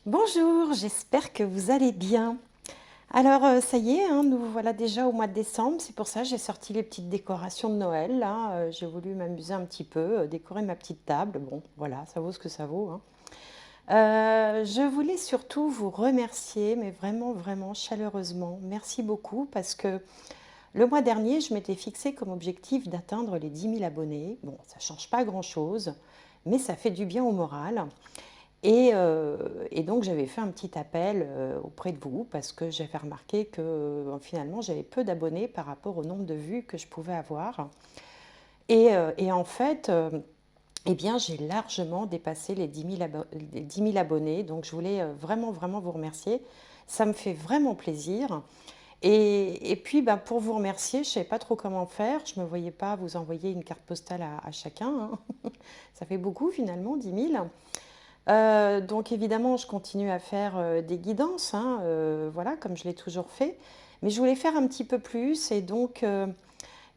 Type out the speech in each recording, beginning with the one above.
Bonjour, j'espère que vous allez bien. Alors, ça y est, hein, nous voilà déjà au mois de décembre. C'est pour ça que j'ai sorti les petites décorations de Noël. Là, j'ai voulu m'amuser un petit peu, décorer ma petite table. Bon, voilà, ça vaut ce que ça vaut, hein. Je voulais surtout vous remercier, mais vraiment, vraiment chaleureusement. Merci beaucoup parce que le mois dernier, je m'étais fixé comme objectif d'atteindre les 10 000 abonnés. Bon, ça ne change pas grand-chose, mais ça fait du bien au moral. Et donc j'avais fait un petit appel auprès de vous parce que j'avais remarqué que finalement j'avais peu d'abonnés par rapport au nombre de vues que je pouvais avoir. Et en fait, eh bien, j'ai largement dépassé les 10 000 abonnés. Donc je voulais vraiment, vraiment vous remercier. Ça me fait vraiment plaisir. Et puis, bah, pour vous remercier, je ne savais pas trop comment faire. Je ne me voyais pas vous envoyer une carte postale à chacun, hein. Ça fait beaucoup finalement, 10 000. Donc évidemment, je continue à faire des guidances, hein, voilà, comme je l'ai toujours fait. Mais je voulais faire un petit peu plus et donc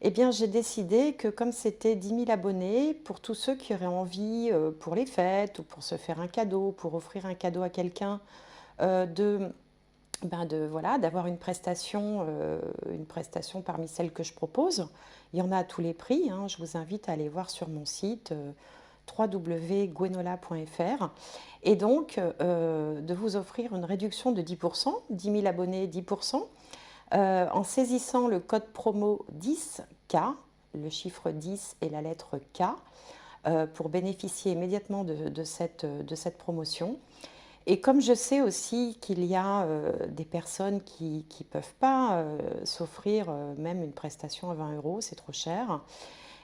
eh bien, j'ai décidé que comme c'était 10 000 abonnés, pour tous ceux qui auraient envie pour les fêtes ou pour se faire un cadeau, pour offrir un cadeau à quelqu'un, de, voilà, d'avoir une prestation parmi celles que je propose. Il y en a à tous les prix, hein. Je vous invite à aller voir sur mon site www.gwenola.fr et donc de vous offrir une réduction de 10%, 10 000 abonnés 10%, en saisissant le code promo 10K, le chiffre 10 et la lettre K, pour bénéficier immédiatement de cette promotion. Et comme je sais aussi qu'il y a des personnes qui ne peuvent pas s'offrir même une prestation à 20 euros, c'est trop cher,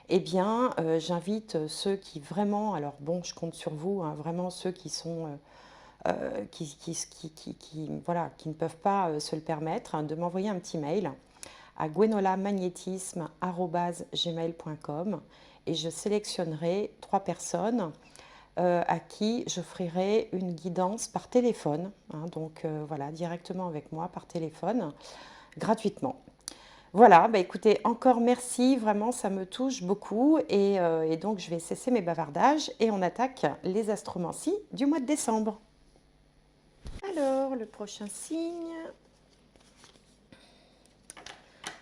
eh bien j'invite ceux qui vraiment, alors bon, je compte sur vous, hein, vraiment ceux qui sont voilà, qui ne peuvent pas se le permettre, hein, de m'envoyer un petit mail à gwenolamagnétisme@gmail.com et je sélectionnerai 3 personnes à qui j'offrirai une guidance par téléphone, hein, donc voilà, directement avec moi par téléphone, gratuitement. Voilà, bah écoutez, encore merci, vraiment ça me touche beaucoup et donc je vais cesser mes bavardages et on attaque les astromancies du mois de décembre. Alors, le prochain signe,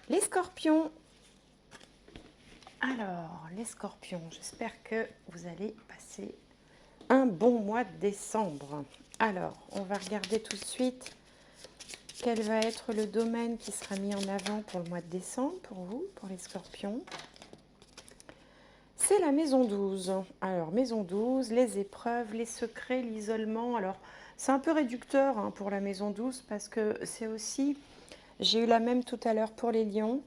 les scorpions. Alors, les scorpions, j'espère que vous allez passer un bon mois de décembre. Alors, on va regarder tout de suite quel va être le domaine qui sera mis en avant pour le mois de décembre, pour vous, pour les scorpions. C'est la maison 12. Alors, maison 12, les épreuves, les secrets, l'isolement. Alors, c'est un peu réducteur hein, pour la maison 12 parce que c'est aussi, j'ai eu la même tout à l'heure pour les lions,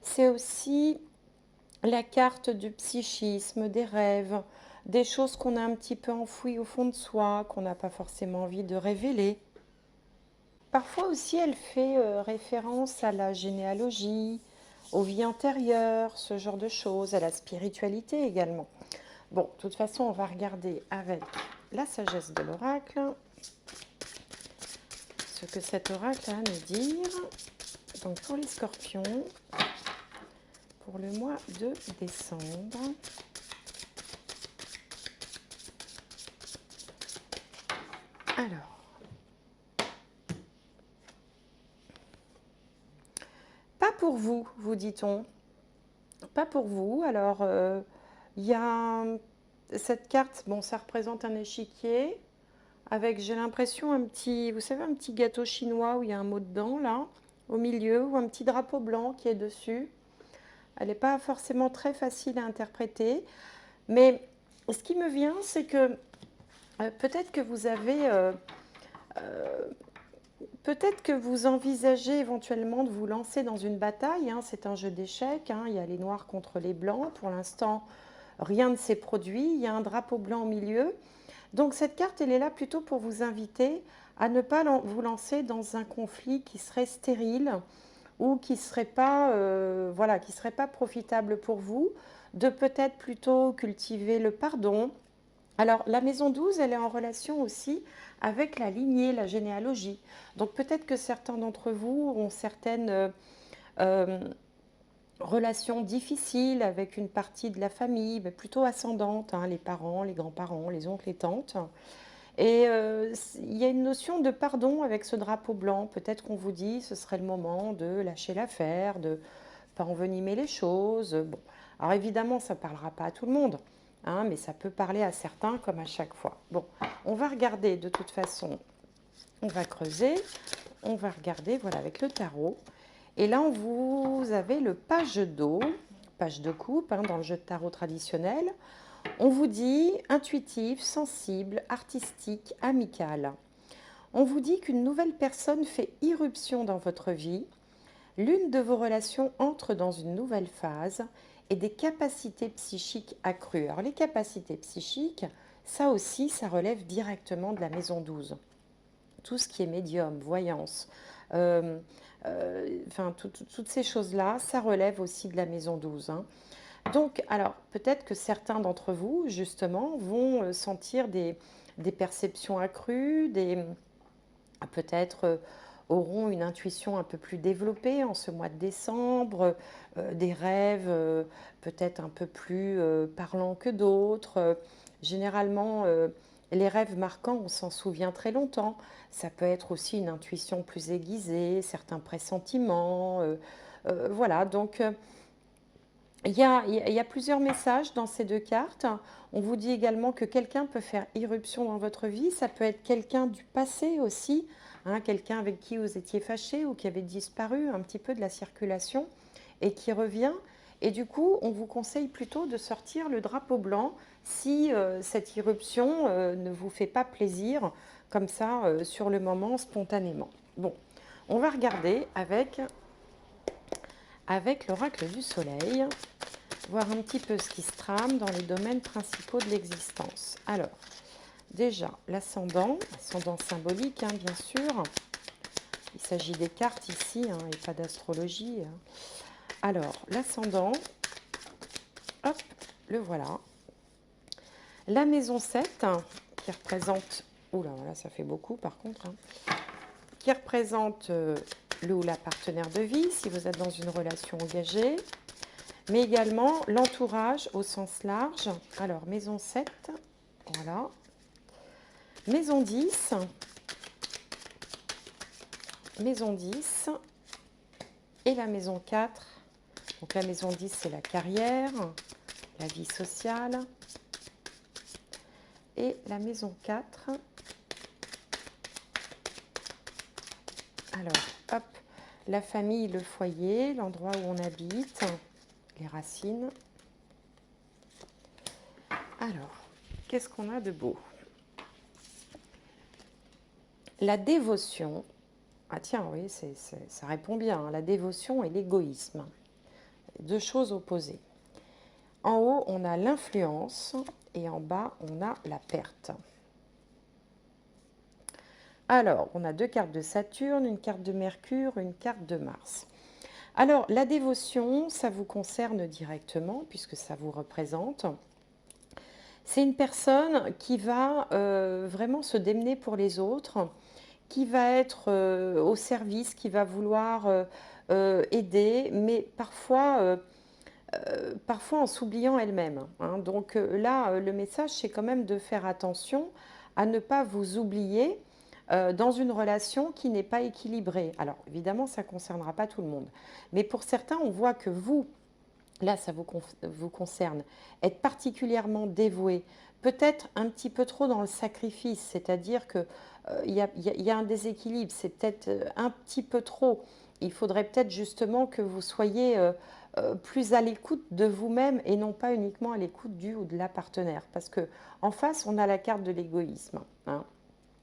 c'est aussi la carte du psychisme, des rêves, des choses qu'on a un petit peu enfouies au fond de soi, qu'on n'a pas forcément envie de révéler. Parfois aussi, elle fait référence à la généalogie, aux vies antérieures, ce genre de choses, à la spiritualité également. Bon, de toute façon, on va regarder avec la sagesse de l'oracle ce que cet oracle a à nous dire. Donc pour les scorpions, pour le mois de décembre. Alors, pas pour vous, vous dit-on. Pas pour vous. Alors, il y a cette carte, bon, ça représente un échiquier avec, j'ai l'impression, un petit, vous savez, un petit gâteau chinois où il y a un mot dedans, là, au milieu, ou un petit drapeau blanc qui est dessus. Elle n'est pas forcément très facile à interpréter, mais ce qui me vient, c'est que peut-être que vous avez... peut-être que vous envisagez éventuellement de vous lancer dans une bataille, hein. C'est un jeu d'échecs, hein. Il y a les noirs contre les blancs. Pour l'instant, rien ne s'est produit. Il y a un drapeau blanc au milieu. Donc cette carte, elle est là plutôt pour vous inviter à ne pas vous lancer dans un conflit qui serait stérile ou qui ne serait pas, voilà, qui serait pas profitable pour vous, de peut-être plutôt cultiver le pardon. Alors la maison 12, elle est en relation aussi avec la lignée, la généalogie. Donc peut-être que certains d'entre vous ont certaines euh, relations difficiles avec une partie de la famille, mais plutôt ascendante, hein, les parents, les grands-parents, les oncles, les tantes. Et il y a une notion de pardon avec ce drapeau blanc. Peut-être qu'on vous dit ce serait le moment de lâcher l'affaire, de pas envenimer les choses. Bon, alors évidemment, ça ne parlera pas à tout le monde, hein, mais ça peut parler à certains comme à chaque fois. Bon, on va regarder de toute façon, on va creuser, on va regarder, voilà, avec le tarot. Et là, vous avez le page d'eau, page de coupe, hein, dans le jeu de tarot traditionnel. On vous dit intuitif, sensible, artistique, amical. On vous dit qu'une nouvelle personne fait irruption dans votre vie. L'une de vos relations entre dans une nouvelle phase et des capacités psychiques accrues. Alors les capacités psychiques, ça aussi, ça relève directement de la maison 12. Tout ce qui est médium, voyance, euh, enfin toutes ces choses-là, ça relève aussi de la maison 12, hein. Donc, alors, peut-être que certains d'entre vous, justement, vont sentir des perceptions accrues, peut-être auront une intuition un peu plus développée en ce mois de décembre, des rêves peut-être un peu plus parlants que d'autres. Généralement, les rêves marquants, on s'en souvient très longtemps. Ça peut être aussi une intuition plus aiguisée, certains pressentiments. Voilà, donc il y a plusieurs messages dans ces deux cartes. On vous dit également que quelqu'un peut faire irruption dans votre vie. Ça peut être quelqu'un du passé aussi, hein, quelqu'un avec qui vous étiez fâché ou qui avait disparu un petit peu de la circulation et qui revient. Et du coup, on vous conseille plutôt de sortir le drapeau blanc si cette irruption ne vous fait pas plaisir, comme ça, sur le moment, spontanément. Bon, on va regarder avec l'oracle du soleil, voir un petit peu ce qui se trame dans les domaines principaux de l'existence. Alors, déjà, l'ascendant, ascendant symbolique, hein, bien sûr. Il s'agit des cartes ici, hein, et pas d'astrologie. Alors, l'ascendant, hop, le voilà. La maison 7, hein, qui représente, oula, là, ça fait beaucoup par contre, hein, qui représente le ou la partenaire de vie, si vous êtes dans une relation engagée, mais également l'entourage au sens large. Alors, maison 7, voilà. Maison 10, maison 10 et la maison 4. Donc la maison 10, c'est la carrière, la vie sociale. Et la maison 4, alors, hop, la famille, le foyer, l'endroit où on habite, les racines. Alors, qu'est-ce qu'on a de beau? La dévotion. Ah tiens, oui, ça répond bien, hein, la dévotion et l'égoïsme. Deux choses opposées. En haut, on a l'influence et en bas, on a la perte. Alors, on a deux cartes de Saturne, une carte de Mercure, une carte de Mars. Alors, la dévotion, ça vous concerne directement puisque ça vous représente. C'est une personne qui va vraiment se démener pour les autres, qui va être au service, qui va vouloir aider, mais parfois en s'oubliant elle-même, hein. Donc là, le message, c'est quand même de faire attention à ne pas vous oublier dans une relation qui n'est pas équilibrée. Alors évidemment, ça ne concernera pas tout le monde. Mais pour certains, on voit que vous, là, ça vous concerne, être particulièrement dévoué, peut-être un petit peu trop dans le sacrifice, c'est-à-dire qu'il y a un déséquilibre, c'est peut-être un petit peu trop. Il faudrait peut-être justement que vous soyez plus à l'écoute de vous-même et non pas uniquement à l'écoute du ou de la partenaire. Parce que en face, on a la carte de l'égoïsme, hein.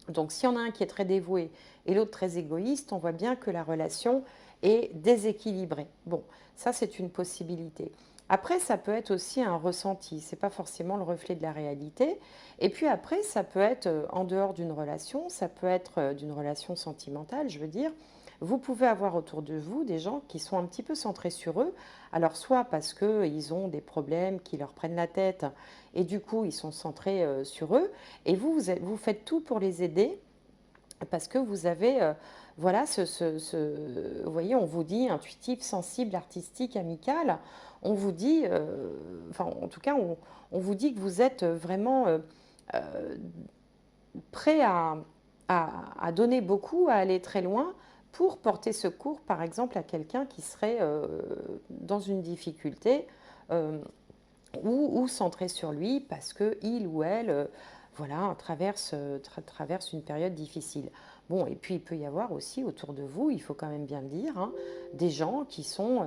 Donc, s'il y en a un qui est très dévoué et l'autre très égoïste, on voit bien que la relation est déséquilibrée. Bon, ça, c'est une possibilité. Après, ça peut être aussi un ressenti, ce n'est pas forcément le reflet de la réalité. Et puis après, ça peut être en dehors d'une relation, ça peut être d'une relation sentimentale, je veux dire. Vous pouvez avoir autour de vous des gens qui sont un petit peu centrés sur eux. Alors, soit parce qu'ils ont des problèmes qui leur prennent la tête et du coup, ils sont centrés sur eux. Et vous faites tout pour les aider parce que vous avez, voilà, vous voyez, on vous dit intuitif, sensible, artistique, amical. On vous dit, enfin, en tout cas, on vous dit que vous êtes vraiment prêt à donner beaucoup, à aller très loin pour porter secours, par exemple, à quelqu'un qui serait dans une difficulté euh, ou centré sur lui parce que il ou elle voilà, traverse une période difficile. Bon, et puis il peut y avoir aussi autour de vous, il faut quand même bien le dire, hein, des gens qui sont,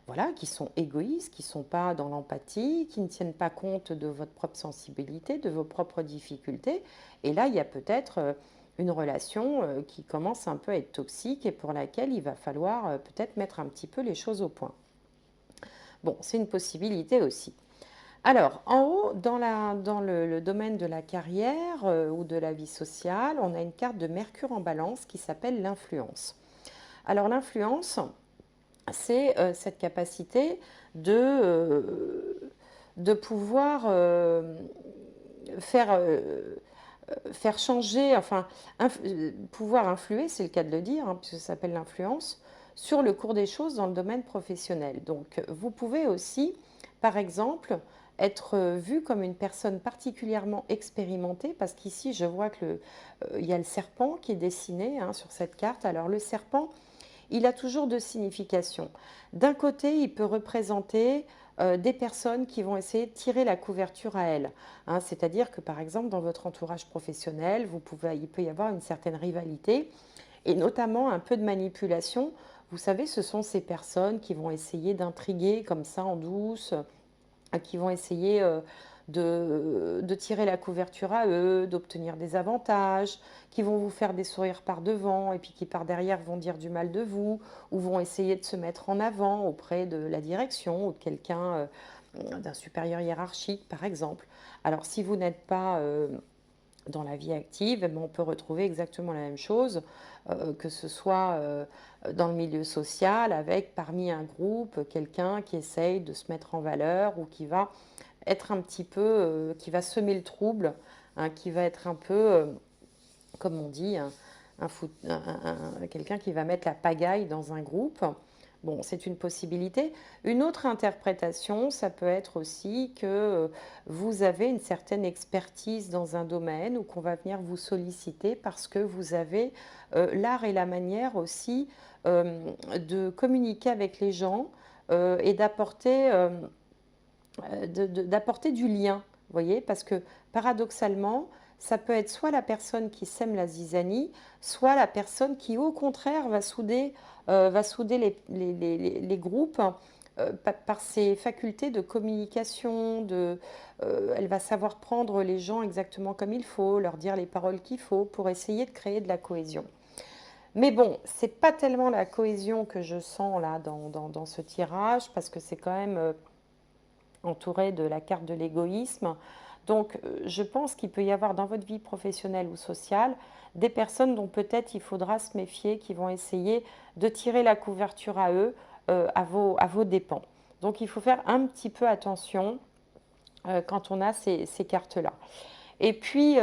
voilà, qui sont égoïstes, qui ne sont pas dans l'empathie, qui ne tiennent pas compte de votre propre sensibilité, de vos propres difficultés. Et là, il y a peut-être une relation qui commence un peu à être toxique et pour laquelle il va falloir peut-être mettre un petit peu les choses au point. Bon, c'est une possibilité aussi. Alors, en haut, dans le domaine de la carrière ou de la vie sociale, on a une carte de Mercure en balance qui s'appelle l'influence. Alors, l'influence, c'est cette capacité de pouvoir faire, faire changer, enfin, pouvoir influer, c'est le cas de le dire, hein, puisque ça s'appelle l'influence, sur le cours des choses dans le domaine professionnel. Donc, vous pouvez aussi, par exemple, être vu comme une personne particulièrement expérimentée, parce qu'ici, je vois il y a le serpent qui est dessiné hein, sur cette carte. Alors, le serpent, il a toujours deux significations. D'un côté, il peut représenter des personnes qui vont essayer de tirer la couverture à elles. Hein, c'est-à-dire que par exemple, dans votre entourage professionnel, il peut y avoir une certaine rivalité et notamment un peu de manipulation. Vous savez, ce sont ces personnes qui vont essayer d'intriguer comme ça en douce, qui vont essayer de tirer la couverture à eux, d'obtenir des avantages, qui vont vous faire des sourires par devant et puis qui par derrière vont dire du mal de vous ou vont essayer de se mettre en avant auprès de la direction ou de quelqu'un, d'un supérieur hiérarchique par exemple. Alors si vous n'êtes pas dans la vie active, eh ben, on peut retrouver exactement la même chose, que ce soit dans le milieu social, avec parmi un groupe quelqu'un qui essaye de se mettre en valeur ou qui va être un petit peu, qui va semer le trouble, hein, qui va être un peu, comme on dit, quelqu'un qui va mettre la pagaille dans un groupe. Bon, c'est une possibilité. Une autre interprétation, ça peut être aussi que vous avez une certaine expertise dans un domaine ou qu'on va venir vous solliciter parce que vous avez l'art et la manière aussi de communiquer avec les gens et d'apporter du lien, vous voyez, parce que paradoxalement, ça peut être soit la personne qui sème la zizanie, soit la personne qui, au contraire, va souder les groupes par ses facultés de communication, elle va savoir prendre les gens exactement comme il faut, leur dire les paroles qu'il faut pour essayer de créer de la cohésion. Mais bon, c'est pas tellement la cohésion que je sens là dans ce tirage, parce que c'est quand même entouré de la carte de l'égoïsme. Donc, je pense qu'il peut y avoir dans votre vie professionnelle ou sociale des personnes dont peut-être il faudra se méfier, qui vont essayer de tirer la couverture à eux, à vos dépens. Donc, il faut faire un petit peu attention quand on a ces cartes-là. Et puis,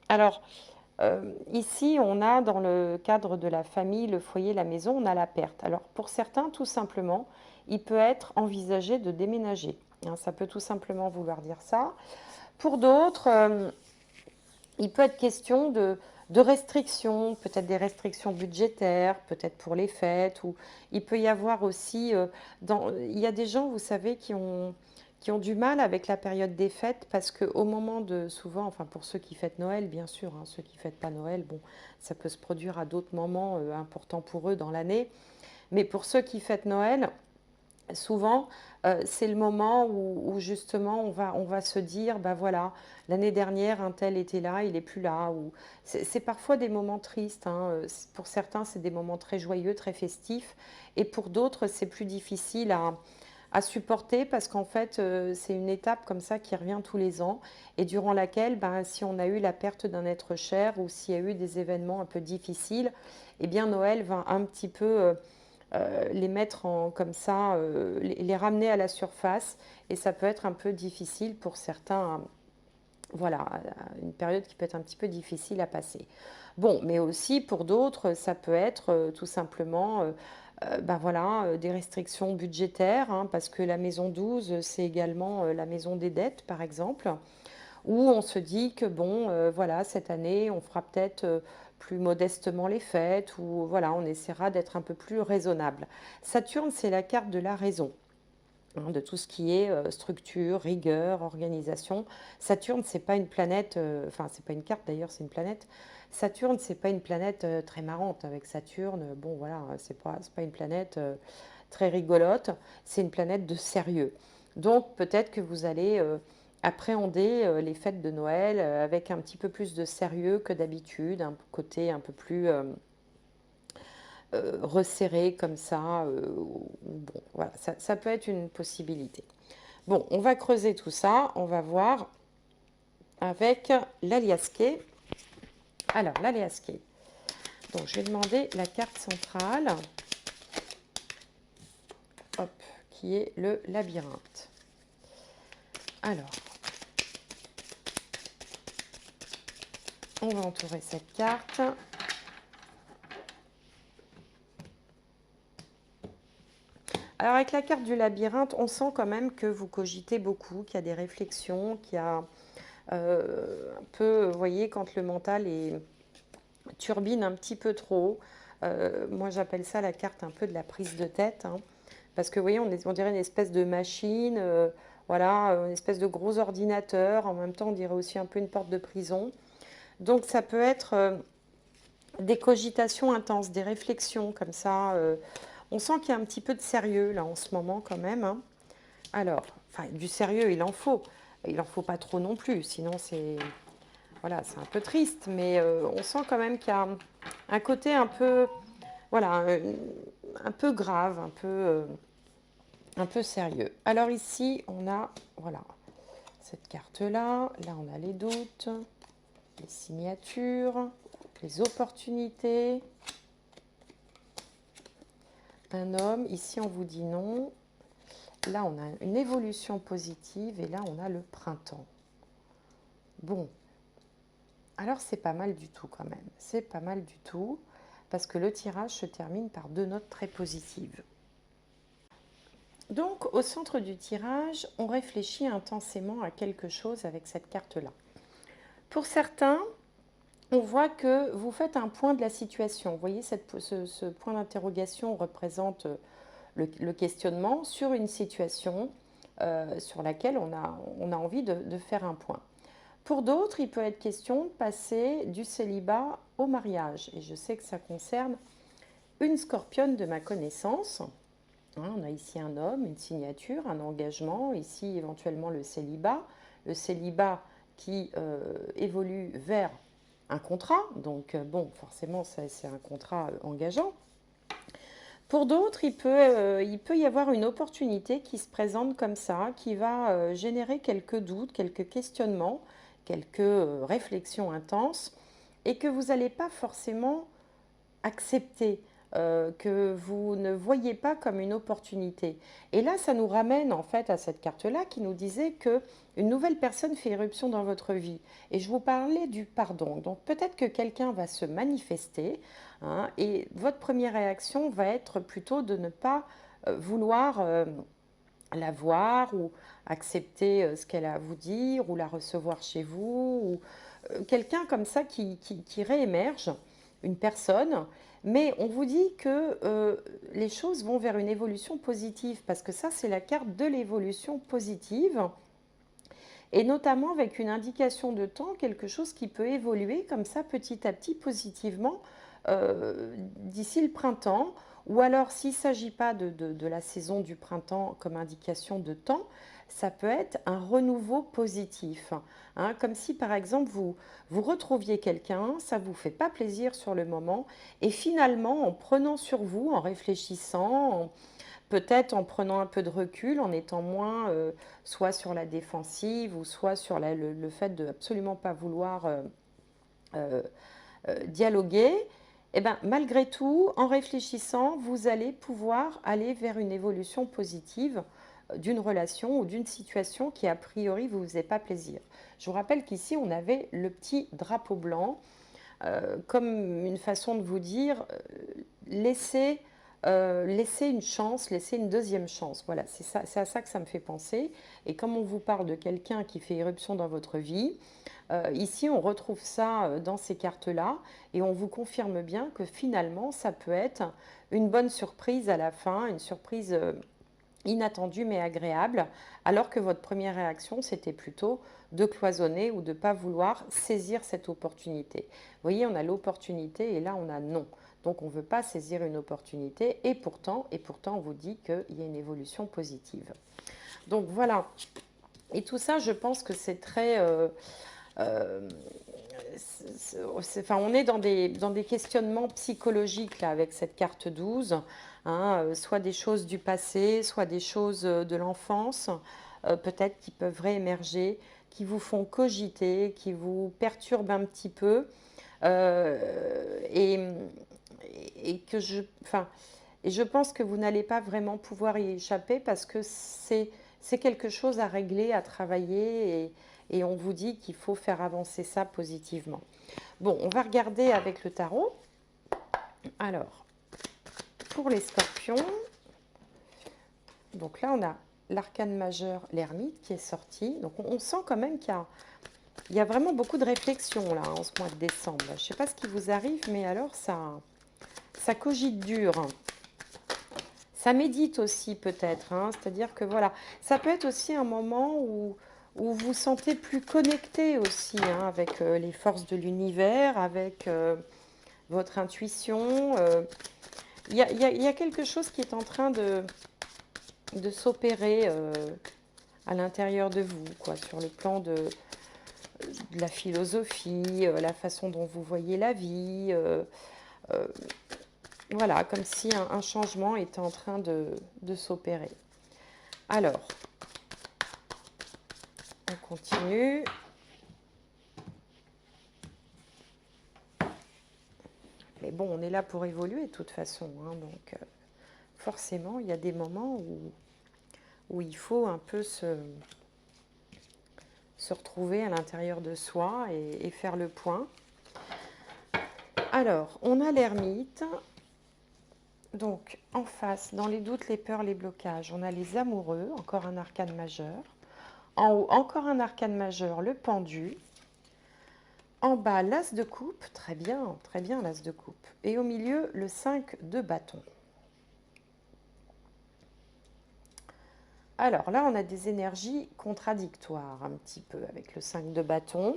alors, ici, on a dans le cadre de la famille, le foyer, la maison, on a la perte. Alors, pour certains, tout simplement, il peut être envisagé de déménager. Hein, ça peut tout simplement vouloir dire ça. Pour d'autres, il peut être question de restrictions, peut-être des restrictions budgétaires, peut-être pour les fêtes, ou il peut y avoir aussi, il y a des gens, vous savez, qui ont du mal avec la période des fêtes parce qu'au moment de, souvent, enfin pour ceux qui fêtent Noël, bien sûr, hein, ceux qui ne fêtent pas Noël, bon, ça peut se produire à d'autres moments importants pour eux dans l'année, mais pour ceux qui fêtent Noël, souvent, c'est le moment où justement on va se dire, bah voilà, l'année dernière un tel était là, il n'est plus là. Ou c'est parfois des moments tristes, hein. Pour certains, c'est des moments très joyeux, très festifs, et pour d'autres, c'est plus difficile à supporter parce qu'en fait, c'est une étape comme ça qui revient tous les ans et durant laquelle, ben, si on a eu la perte d'un être cher ou s'il y a eu des événements un peu difficiles, eh bien Noël va un petit peu les mettre comme ça, les ramener à la surface et ça peut être un peu difficile pour certains. Voilà, une période qui peut être un petit peu difficile à passer. Bon, mais aussi pour d'autres, ça peut être tout simplement ben voilà, des restrictions budgétaires, hein, parce que la maison 12, c'est également la maison des dettes, par exemple, Ou on se dit que bon, voilà, cette année, on fera peut-être plus modestement les fêtes, ou voilà, on essaiera d'être un peu plus raisonnable. Saturne, c'est la carte de la raison, hein, de tout ce qui est structure, rigueur, organisation. Saturne, c'est pas une planète, enfin, c'est pas une carte d'ailleurs, c'est une planète. Saturne, c'est pas une planète très marrante. Avec Saturne, bon voilà, c'est pas une planète très rigolote, c'est une planète de sérieux. Donc peut-être que vous allez appréhender les fêtes de Noël avec un petit peu plus de sérieux que d'habitude, un côté un peu plus resserré comme ça. Bon, voilà, ça peut être une possibilité. Bon, on va creuser tout ça, on va voir avec l'aliasqué. Alors, l'aliasqué. Donc, je vais demander la carte centrale, hop, qui est le labyrinthe. Alors, on va entourer cette carte. Alors, avec la carte du labyrinthe, on sent quand même que vous cogitez beaucoup, qu'il y a des réflexions, qu'il y a un peu, vous voyez, quand le mental turbine un petit peu trop. Moi, j'appelle ça la carte un peu de la prise de tête, hein, parce que, vous voyez, on dirait une espèce de machine, voilà, une espèce de gros ordinateur. En même temps, on dirait aussi un peu une porte de prison. Donc, ça peut être des cogitations intenses, des réflexions comme ça. On sent qu'il y a un petit peu de sérieux, là, en ce moment, quand même, hein. Alors, enfin, du sérieux, il en faut. Il en faut pas trop non plus, sinon c'est voilà, c'est un peu triste, mais on sent quand même qu'il y a un côté un peu, voilà, un peu grave, un peu sérieux. Alors ici, on a, voilà, cette carte-là. Là, on a les doutes, les signatures, les opportunités. Un homme, ici, on vous dit non. Là, on a une évolution positive et là, on a le printemps. Bon, alors c'est pas mal du tout quand même. C'est pas mal du tout parce que le tirage se termine par deux notes très positives. Donc au centre du tirage, on réfléchit intensément à quelque chose avec cette carte-là. Pour certains, on voit que vous faites un point de la situation. Vous voyez, ce point d'interrogation représente le questionnement sur une situation sur laquelle on a envie de faire un point. Pour d'autres, il peut être question de passer du célibat au mariage. Et je sais que ça concerne une scorpionne de ma connaissance. Hein, on a ici un homme, une signature, un engagement, ici éventuellement le célibat. Le célibat qui évolue vers un contrat. Donc bon, forcément, c'est un contrat engageant. Pour d'autres, il peut y avoir une opportunité qui se présente comme ça, qui va générer quelques doutes, quelques questionnements, quelques réflexions intenses, et que vous n'allez pas forcément accepter, que vous ne voyez pas comme une opportunité. Et là, ça nous ramène en fait à cette carte-là qui nous disait que une nouvelle personne fait irruption dans votre vie. Et je vous parlais du pardon. Donc peut-être que quelqu'un va se manifester, hein, et votre première réaction va être plutôt de ne pas vouloir la voir ou accepter ce qu'elle a à vous dire ou la recevoir chez vous, ou quelqu'un comme ça qui réémerge, une personne, mais on vous dit que les choses vont vers une évolution positive, parce que ça, c'est la carte de l'évolution positive, et notamment avec une indication de temps, quelque chose qui peut évoluer comme ça petit à petit positivement d'ici le printemps, ou alors s'il ne s'agit pas de la saison du printemps comme indication de temps, ça peut être un renouveau positif, hein, comme si par exemple vous retrouviez quelqu'un, ça ne vous fait pas plaisir sur le moment, et finalement en prenant sur vous, en réfléchissant, peut-être en prenant un peu de recul, en étant moins soit sur la défensive ou soit sur le fait de absolument pas vouloir euh, dialoguer, et ben, malgré tout, en réfléchissant, vous allez pouvoir aller vers une évolution positive d'une relation ou d'une situation qui a priori vous faisait pas plaisir. Je vous rappelle qu'ici on avait le petit drapeau blanc comme une façon de vous dire laissez laissez une chance, laissez une deuxième chance. Voilà, c'est ça, c'est à ça que ça me fait penser. Et comme on vous parle de quelqu'un qui fait irruption dans votre vie, ici on retrouve ça dans ces cartes-là et on vous confirme bien que finalement ça peut être une bonne surprise à la fin, une surprise inattendue mais agréable, alors que votre première réaction c'était plutôt de cloisonner ou de ne pas vouloir saisir cette opportunité. Vous voyez, on a l'opportunité et là on a non. Donc on ne veut pas saisir une opportunité et pourtant on vous dit qu'il y a une évolution positive. Donc voilà. Et tout ça, je pense que c'est très... euh, enfin, on est dans des questionnements psychologiques là, avec cette carte 12, hein, soit des choses du passé, soit des choses de l'enfance, peut-être qui peuvent réémerger, qui vous font cogiter, qui vous perturbent un petit peu. Et, enfin, et je pense que vous n'allez pas vraiment pouvoir y échapper parce que c'est quelque chose à régler, à travailler et on vous dit qu'il faut faire avancer ça positivement. Bon, on va regarder avec le tarot. Alors, pour les scorpions, donc là on a l'arcane majeur, l'ermite qui est sorti. Donc on sent quand même qu'il y a vraiment beaucoup de réflexion là en ce mois de décembre. Je ne sais pas ce qui vous arrive, mais alors ça cogite dur. Ça médite aussi peut-être, hein, c'est-à-dire que voilà, ça peut être aussi un moment où vous vous sentez plus connecté aussi hein, avec les forces de l'univers, avec votre intuition. Il y a quelque chose qui est en train de s'opérer à l'intérieur de vous, quoi, sur le plan de la philosophie, la façon dont vous voyez la vie. Voilà, comme si un changement était en train de s'opérer. Alors, on continue. Mais bon, on est là pour évoluer de toute façon. Hein, donc, forcément, il y a des moments où il faut un peu se retrouver à l'intérieur de soi et faire le point. Alors, on a l'ermite. Donc, en face, dans les doutes, les peurs, les blocages, on a les amoureux, encore un arcane majeur. En haut, encore un arcane majeur, le pendu. En bas, l'as de coupe, très bien l'as de coupe. Et au milieu, le 5 de bâton. Alors là, on a des énergies contradictoires un petit peu avec le 5 de bâton.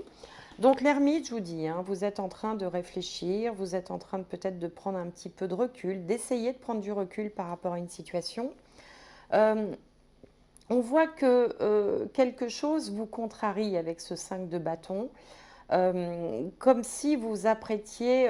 Donc l'ermite, je vous dis, hein, vous êtes en train de réfléchir, vous êtes en train de peut-être de prendre un petit peu de recul, d'essayer de prendre du recul par rapport à une situation. On voit que quelque chose vous contrarie avec ce 5 de bâton, comme si vous apprêtiez,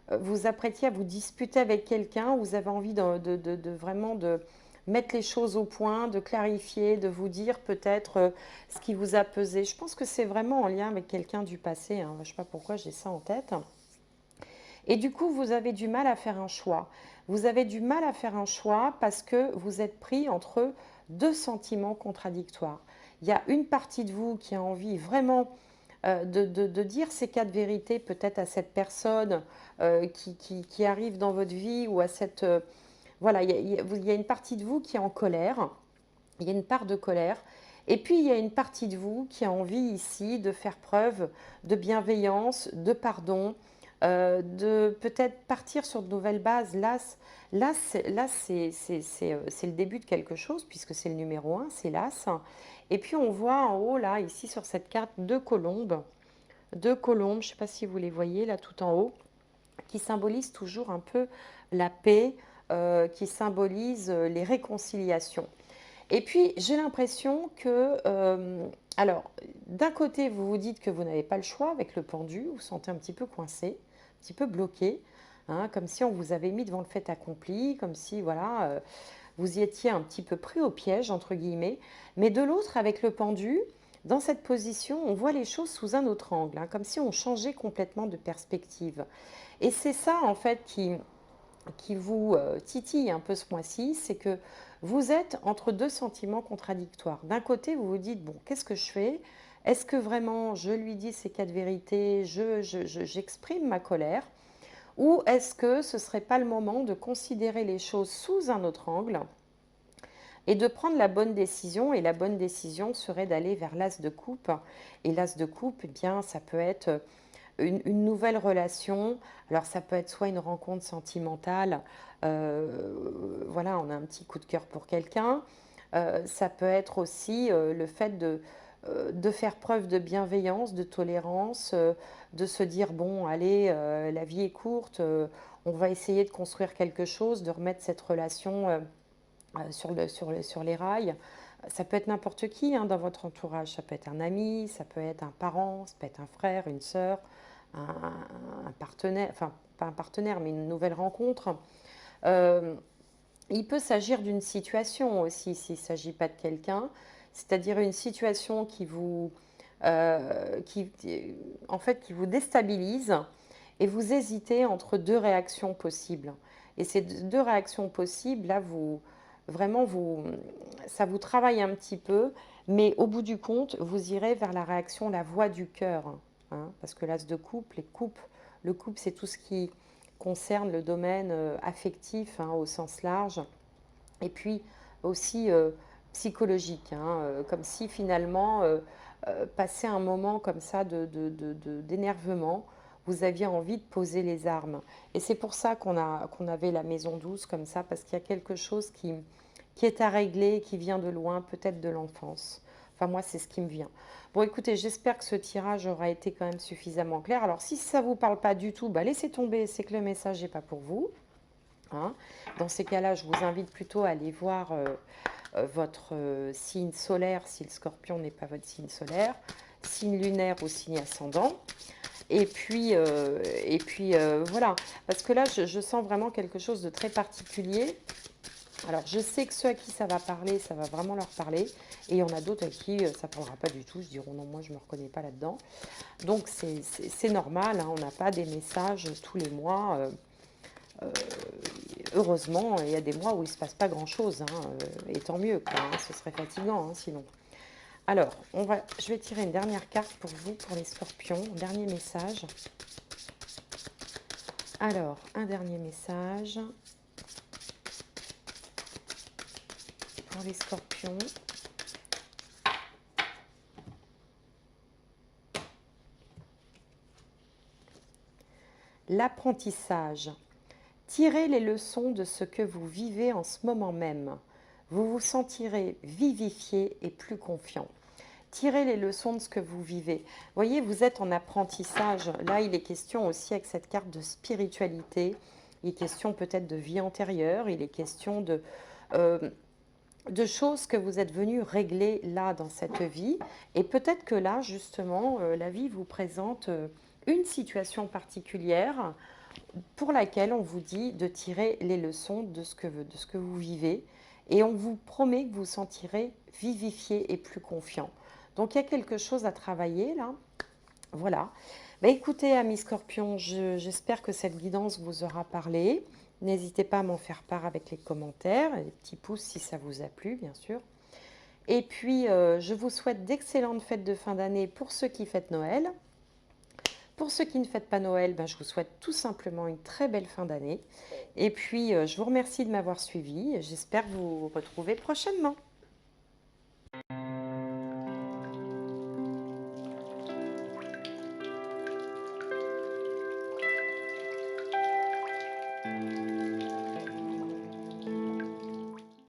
vous apprêtiez à vous disputer avec quelqu'un, vous avez envie de vraiment de mettre les choses au point, de clarifier, de vous dire peut-être ce qui vous a pesé. Je pense que c'est vraiment en lien avec quelqu'un du passé, hein. Je ne sais pas pourquoi j'ai ça en tête. Et du coup, vous avez du mal à faire un choix. Vous avez du mal à faire un choix parce que vous êtes pris entre deux sentiments contradictoires. Il y a une partie de vous qui a envie vraiment de dire ces quatre vérités peut-être à cette personne qui arrive dans votre vie ou à cette... voilà, il y a une partie de vous qui est en colère, il y a une part de colère, et puis il y a une partie de vous qui a envie ici de faire preuve de bienveillance, de pardon, de peut-être partir sur de nouvelles bases. C'est le début de quelque chose, puisque c'est le numéro 1, c'est l'As. Et puis on voit en haut, là, ici sur cette carte, deux colombes. Deux colombes, je ne sais pas si vous les voyez, là tout en haut, qui symbolisent toujours un peu la paix, qui symbolisent les réconciliations. Et puis, j'ai l'impression que... alors, d'un côté, vous vous dites que vous n'avez pas le choix avec le pendu, vous vous sentez un petit peu coincé, un petit peu bloqué, hein, comme si on vous avait mis devant le fait accompli, comme si, voilà, vous y étiez un petit peu pris au piège, entre guillemets. Mais de l'autre, avec le pendu, dans cette position, on voit les choses sous un autre angle, hein, comme si on changeait complètement de perspective. Et c'est ça, en fait, qui vous titille un peu ce mois-ci, c'est que vous êtes entre deux sentiments contradictoires. D'un côté, vous vous dites, bon, qu'est-ce que je fais? Est-ce que vraiment je lui dis ces quatre vérités, j'exprime ma colère? Ou est-ce que ce ne serait pas le moment de considérer les choses sous un autre angle et de prendre la bonne décision? Et la bonne décision serait d'aller vers l'as de coupe. Et l'as de coupe, eh bien, ça peut être une nouvelle relation. Alors ça peut être soit une rencontre sentimentale, voilà, on a un petit coup de cœur pour quelqu'un. Ça peut être aussi le fait de faire preuve de bienveillance, de tolérance, de se dire, bon, allez, la vie est courte, on va essayer de construire quelque chose, de remettre cette relation sur les rails. Ça peut être n'importe qui hein, dans votre entourage. Ça peut être un ami, ça peut être un parent, ça peut être un frère, une sœur, un partenaire, enfin pas un partenaire, mais une nouvelle rencontre. Euh, il peut s'agir d'une situation aussi, s'il ne s'agit pas de quelqu'un, c'est-à-dire une situation qui, en fait, qui vous déstabilise et vous hésitez entre deux réactions possibles. Et ces deux réactions possibles, là, vraiment, ça vous travaille un petit peu, mais au bout du compte, vous irez vers la réaction, la voie du cœur. Hein, parce que l'as de coupe, le couple, c'est tout ce qui concerne le domaine affectif hein, au sens large, et puis aussi psychologique, hein, comme si finalement, passer un moment comme ça d'énervement, vous aviez envie de poser les armes. Et c'est pour ça qu'on avait la maison douce comme ça, parce qu'il y a quelque chose qui est à régler, qui vient de loin, peut-être de l'enfance. Enfin, moi, c'est ce qui me vient. Bon, écoutez, j'espère que ce tirage aura été quand même suffisamment clair. Alors, si ça ne vous parle pas du tout, bah, laissez tomber, c'est que le message n'est pas pour vous. Hein. Dans ces cas-là, je vous invite plutôt à aller voir votre signe solaire, si le scorpion n'est pas votre signe solaire, signe lunaire ou signe ascendant. Et puis voilà, parce que là, je sens vraiment quelque chose de très particulier. Alors, je sais que ceux à qui ça va parler, ça va vraiment leur parler. Et il y en a d'autres à qui ça ne parlera pas du tout. Ils se diront non, moi, je ne me reconnais pas là-dedans. Donc, c'est normal. Hein, on n'a pas des messages tous les mois. Heureusement, il y a des mois où il ne se passe pas grand-chose. Hein, et tant mieux, quoi, hein, ce serait fatigant hein, sinon. Alors, je vais tirer une dernière carte pour vous, pour les scorpions. Dernier message. Alors, un dernier message pour les scorpions. L'apprentissage. Tirez les leçons de ce que vous vivez en ce moment même. Vous vous sentirez vivifié et plus confiant. Tirez les leçons de ce que vous vivez. Voyez, vous êtes en apprentissage. Là, il est question aussi avec cette carte de spiritualité. Il est question peut-être de vie antérieure. Il est question de choses que vous êtes venu régler là dans cette vie. Et peut-être que là, justement, la vie vous présente une situation particulière pour laquelle on vous dit de tirer les leçons de ce que vous vivez. Et on vous promet que vous vous sentirez vivifié et plus confiant. Donc il y a quelque chose à travailler là. Voilà. Bah, écoutez, amis scorpions, j'espère que cette guidance vous aura parlé. N'hésitez pas à m'en faire part avec les commentaires, les petits pouces si ça vous a plu, bien sûr. Et puis, je vous souhaite d'excellentes fêtes de fin d'année pour ceux qui fêtent Noël. Pour ceux qui ne fêtent pas Noël, ben, je vous souhaite tout simplement une très belle fin d'année. Et puis, je vous remercie de m'avoir suivi. J'espère vous retrouver prochainement.